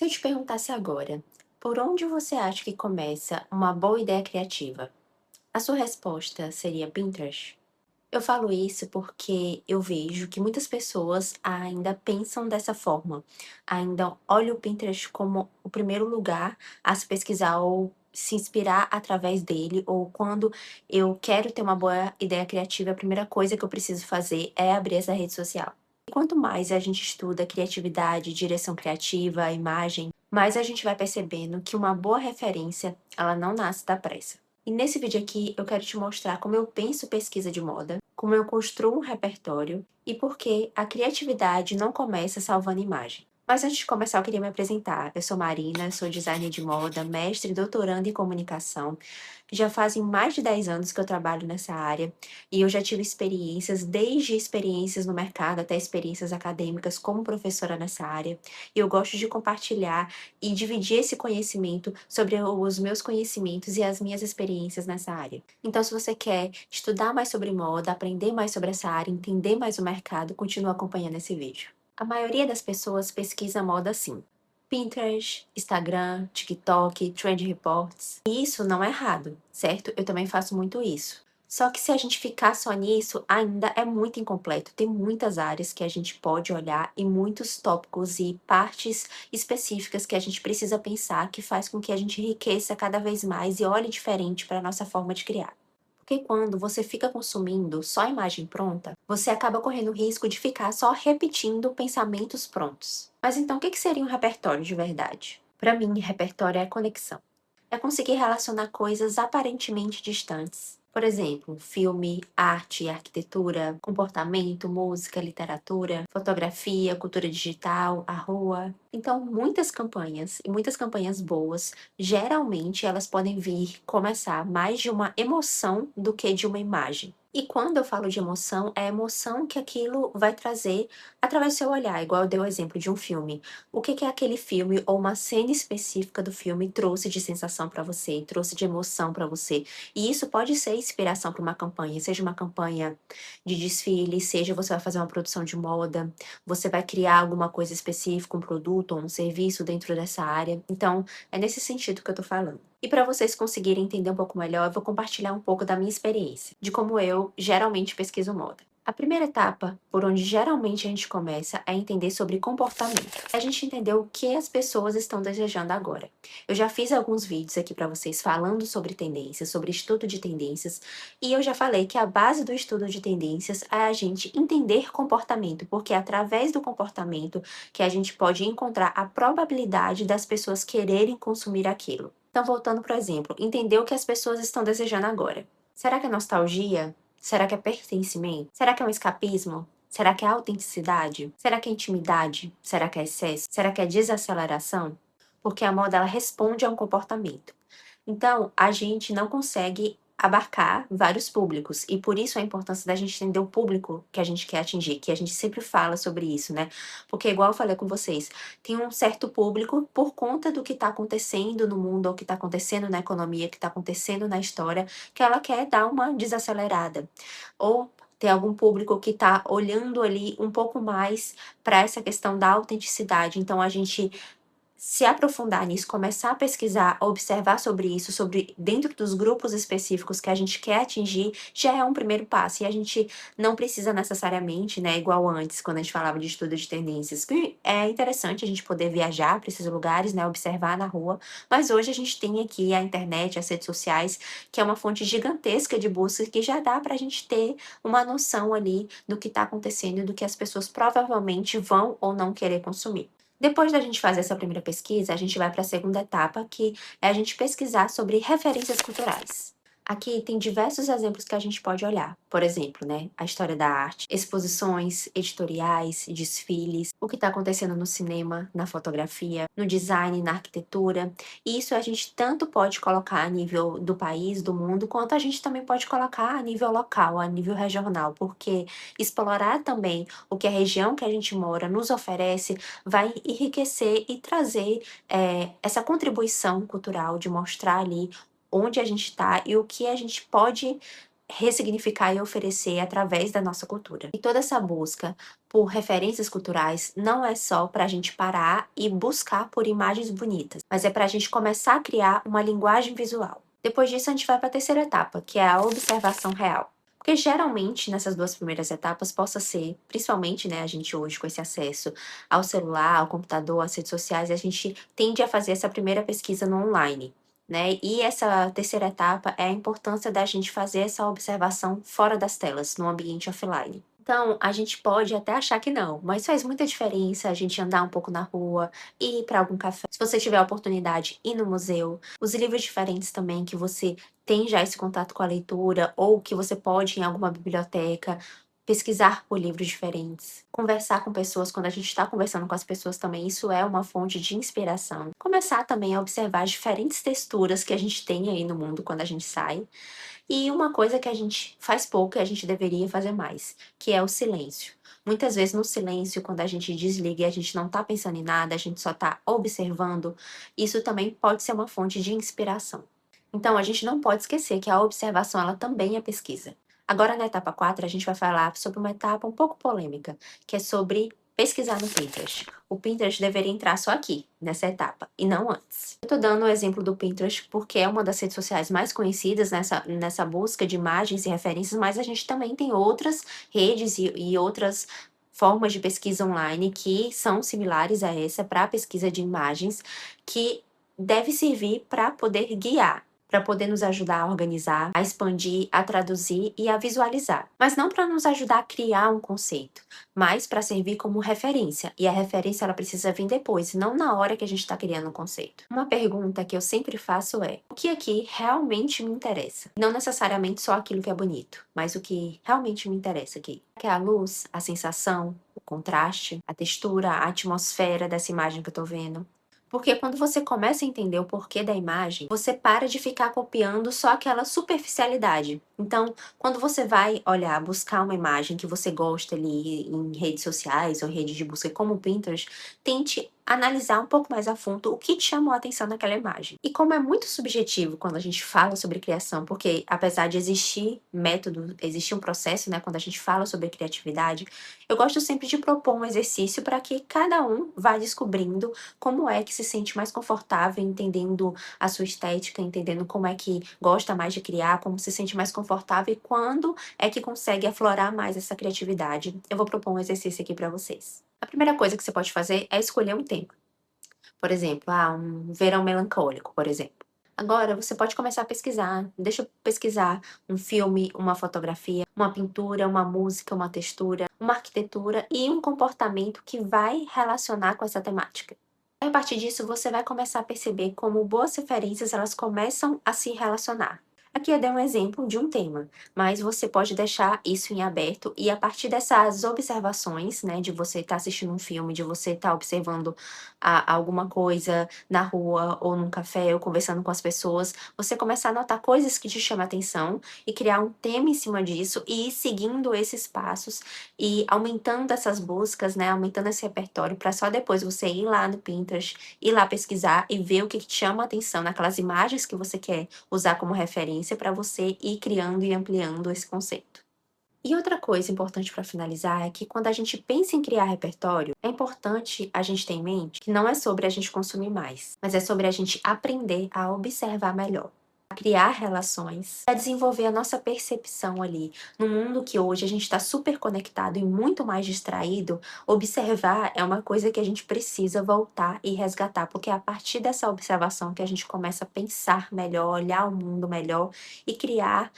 Se eu te perguntasse agora, por onde você acha que começa uma boa ideia criativa? A sua resposta seria Pinterest? Eu falo isso porque eu vejo que muitas pessoas ainda pensam dessa forma, ainda olham o Pinterest como o primeiro lugar a se pesquisar ou se inspirar através dele, ou quando eu quero ter uma boa ideia criativa, a primeira coisa que eu preciso fazer é abrir essa rede social. E quanto mais a gente estuda criatividade, direção criativa, imagem, mais a gente vai percebendo que uma boa referência, ela não nasce da pressa. E nesse vídeo aqui eu quero te mostrar como eu penso pesquisa de moda, como eu construo um repertório e por que a criatividade não começa salvando imagem. Mas antes de começar, eu queria me apresentar. Eu sou Marina, sou designer de moda, mestre e doutoranda em comunicação. Já fazem mais de 10 anos que eu trabalho nessa área e eu já tive experiências, desde experiências no mercado até experiências acadêmicas como professora nessa área. E eu gosto de compartilhar e dividir esse conhecimento sobre os meus conhecimentos e as minhas experiências nessa área. Então, se você quer estudar mais sobre moda, aprender mais sobre essa área, entender mais o mercado, continue acompanhando esse vídeo. A maioria das pessoas pesquisa moda assim. Pinterest, Instagram, TikTok, Trend Reports. E isso não é errado, certo? Eu também faço muito isso. Só que se a gente ficar só nisso, ainda é muito incompleto. Tem muitas áreas que a gente pode olhar e muitos tópicos e partes específicas que a gente precisa pensar que faz com que a gente enriqueça cada vez mais e olhe diferente para a nossa forma de criar. Porque quando você fica consumindo só imagem pronta, você acaba correndo o risco de ficar só repetindo pensamentos prontos. Mas então o que seria um repertório de verdade? Para mim, repertório é conexão. É conseguir relacionar coisas aparentemente distantes. Por exemplo, filme, arte, arquitetura, comportamento, música, literatura, fotografia, cultura digital, a rua. Então, muitas campanhas, e muitas campanhas boas, geralmente elas podem vir começar mais de uma emoção do que de uma imagem. E quando eu falo de emoção, é a emoção que aquilo vai trazer através do seu olhar, igual eu dei o exemplo de um filme. O que aquele filme ou uma cena específica do filme trouxe de sensação para você, trouxe de emoção para você. E isso pode ser inspiração para uma campanha, seja uma campanha de desfile, seja você vai fazer uma produção de moda, você vai criar alguma coisa específica, um produto ou um serviço dentro dessa área. Então, é nesse sentido que eu tô falando. E para vocês conseguirem entender um pouco melhor, eu vou compartilhar um pouco da minha experiência, de como eu geralmente pesquiso moda. A primeira etapa, por onde geralmente a gente começa, é entender sobre comportamento. A gente entender o que as pessoas estão desejando agora. Eu já fiz alguns vídeos aqui para vocês falando sobre tendências, sobre estudo de tendências, e eu já falei que a base do estudo de tendências é a gente entender comportamento, porque é através do comportamento que a gente pode encontrar a probabilidade das pessoas quererem consumir aquilo. Então, voltando para o exemplo, entender o que as pessoas estão desejando agora. Será que é nostalgia? Será que é pertencimento? Será que é um escapismo? Será que é autenticidade? Será que é intimidade? Será que é excesso? Será que é desaceleração? Porque a moda ela responde a um comportamento. Então, a gente não consegue abarcar vários públicos e por isso a importância da gente entender o público que a gente quer atingir, que a gente sempre fala sobre isso, né? Porque igual eu falei com vocês, tem um certo público por conta do que está acontecendo no mundo, ou que está acontecendo na economia, que está acontecendo na história, que ela quer dar uma desacelerada. Ou tem algum público que está olhando ali um pouco mais para essa questão da autenticidade. Então, a gente se aprofundar nisso, começar a pesquisar, observar sobre isso, sobre dentro dos grupos específicos que a gente quer atingir, já é um primeiro passo. E a gente não precisa necessariamente, né, igual antes, quando a gente falava de estudo de tendências, que é interessante a gente poder viajar para esses lugares, né, observar na rua, mas hoje a gente tem aqui a internet, as redes sociais, que é uma fonte gigantesca de busca que já dá para a gente ter uma noção ali do que está acontecendo e do que as pessoas provavelmente vão ou não querer consumir. Depois da gente fazer essa primeira pesquisa, a gente vai para a segunda etapa, que é a gente pesquisar sobre referências culturais. Aqui tem diversos exemplos que a gente pode olhar. Por exemplo, né, a história da arte, exposições, editoriais, desfiles, o que está acontecendo no cinema, na fotografia, no design, na arquitetura. E isso a gente tanto pode colocar a nível do país, do mundo, quanto a gente também pode colocar a nível local, a nível regional, porque explorar também o que a região que a gente mora nos oferece vai enriquecer e trazer essa contribuição cultural de mostrar ali onde a gente está e o que a gente pode ressignificar e oferecer através da nossa cultura. E toda essa busca por referências culturais não é só para a gente parar e buscar por imagens bonitas, mas é para a gente começar a criar uma linguagem visual. Depois disso, a gente vai para a terceira etapa, que é a observação real. Porque geralmente nessas duas primeiras etapas possa ser, principalmente, né, a gente hoje com esse acesso ao celular, ao computador, às redes sociais, a gente tende a fazer essa primeira pesquisa no online, né? E essa terceira etapa é a importância da gente fazer essa observação fora das telas, no ambiente offline. Então, a gente pode até achar que não, mas faz muita diferença a gente andar um pouco na rua, ir para algum café. Se você tiver a oportunidade, ir no museu. Os livros diferentes também que você tem já esse contato com a leitura ou que você pode ir em alguma biblioteca, pesquisar por livros diferentes. Conversar com pessoas, quando a gente está conversando com as pessoas também, isso é uma fonte de inspiração. Começar também a observar as diferentes texturas que a gente tem aí no mundo quando a gente sai. E uma coisa que a gente faz pouco e a gente deveria fazer mais, que é o silêncio. Muitas vezes no silêncio, quando a gente desliga e a gente não tá pensando em nada, a gente só tá observando, isso também pode ser uma fonte de inspiração. Então, a gente não pode esquecer que a observação ela também é pesquisa. Agora, na etapa 4 a gente vai falar sobre uma etapa um pouco polêmica, que é sobre pesquisar no Pinterest. O Pinterest deveria entrar só aqui, nessa etapa, e não antes. Eu tô dando o exemplo do Pinterest porque é uma das redes sociais mais conhecidas nessa busca de imagens e referências, mas a gente também tem outras redes e outras formas de pesquisa online que são similares a essa para pesquisa de imagens, que deve servir para poder guiar, para poder nos ajudar a organizar, a expandir, a traduzir e a visualizar. Mas não para nos ajudar a criar um conceito, mas para servir como referência. E a referência ela precisa vir depois, não na hora que a gente está criando um conceito. Uma pergunta que eu sempre faço é: o que aqui realmente me interessa? Não necessariamente só aquilo que é bonito, mas o que realmente me interessa aqui. Que é a luz, a sensação, o contraste, a textura, a atmosfera dessa imagem que eu tô vendo. Porque quando você começa a entender o porquê da imagem, você para de ficar copiando só aquela superficialidade. Então, quando você vai olhar, buscar uma imagem que você gosta ali em redes sociais ou redes de busca como o Pinterest, tente analisar um pouco mais a fundo o que te chamou a atenção naquela imagem. E como é muito subjetivo quando a gente fala sobre criação, porque apesar de existir método, existir um processo, né, quando a gente fala sobre criatividade, eu gosto sempre de propor um exercício para que cada um vá descobrindo como é que se sente mais confortável, entendendo a sua estética, entendendo como é que gosta mais de criar, como se sente mais confortável e quando é que consegue aflorar mais essa criatividade. Eu vou propor um exercício aqui para vocês. A primeira coisa que você pode fazer é escolher um tema. Por exemplo, um verão melancólico, por exemplo. Agora você pode começar a pesquisar. Deixa eu pesquisar um filme, uma fotografia, uma pintura, uma música, uma textura, uma arquitetura e um comportamento que vai relacionar com essa temática. A partir disso, você vai começar a perceber como boas referências elas começam a se relacionar. Aqui eu dei um exemplo de um tema, mas você pode deixar isso em aberto e a partir dessas observações, né, de você estar assistindo um filme, de você estar observando alguma coisa na rua ou num café ou conversando com as pessoas, você começar a notar coisas que te chamam a atenção e criar um tema em cima disso e ir seguindo esses passos e aumentando essas buscas, né, aumentando esse repertório para só depois você ir lá no Pinterest, ir lá pesquisar e ver o que te chama a atenção naquelas imagens que você quer usar como referência para você ir criando e ampliando esse conceito. E outra coisa importante para finalizar é que quando a gente pensa em criar repertório, é importante a gente ter em mente que não é sobre a gente consumir mais, mas é sobre a gente aprender a observar melhor, a criar relações, a desenvolver a nossa percepção ali. No mundo que hoje a gente está super conectado e muito mais distraído, observar é uma coisa que a gente precisa voltar e resgatar, porque é a partir dessa observação que a gente começa a pensar melhor, olhar o mundo melhor e criar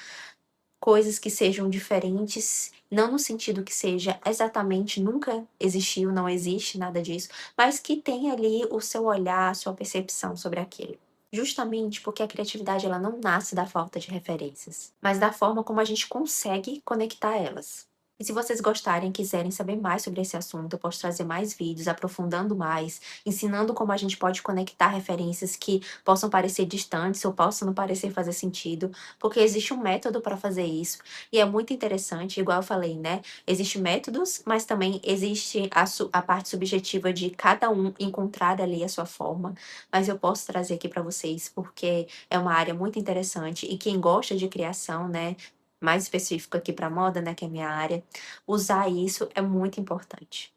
coisas que sejam diferentes, não no sentido que seja exatamente nunca existiu, não existe nada disso, mas que tenha ali o seu olhar, a sua percepção sobre aquilo. Justamente porque a criatividade ela não nasce da falta de referências, mas da forma como a gente consegue conectar elas. E se vocês gostarem e quiserem saber mais sobre esse assunto, eu posso trazer mais vídeos aprofundando mais, ensinando como a gente pode conectar referências que possam parecer distantes ou possam não parecer fazer sentido, porque existe um método para fazer isso. E é muito interessante, igual eu falei, né? Existem métodos, mas também existe a parte subjetiva de cada um encontrar ali a sua forma. Mas eu posso trazer aqui para vocês porque é uma área muito interessante e quem gosta de criação, né? mais específico aqui para moda, né, que é minha área, usar isso é muito importante.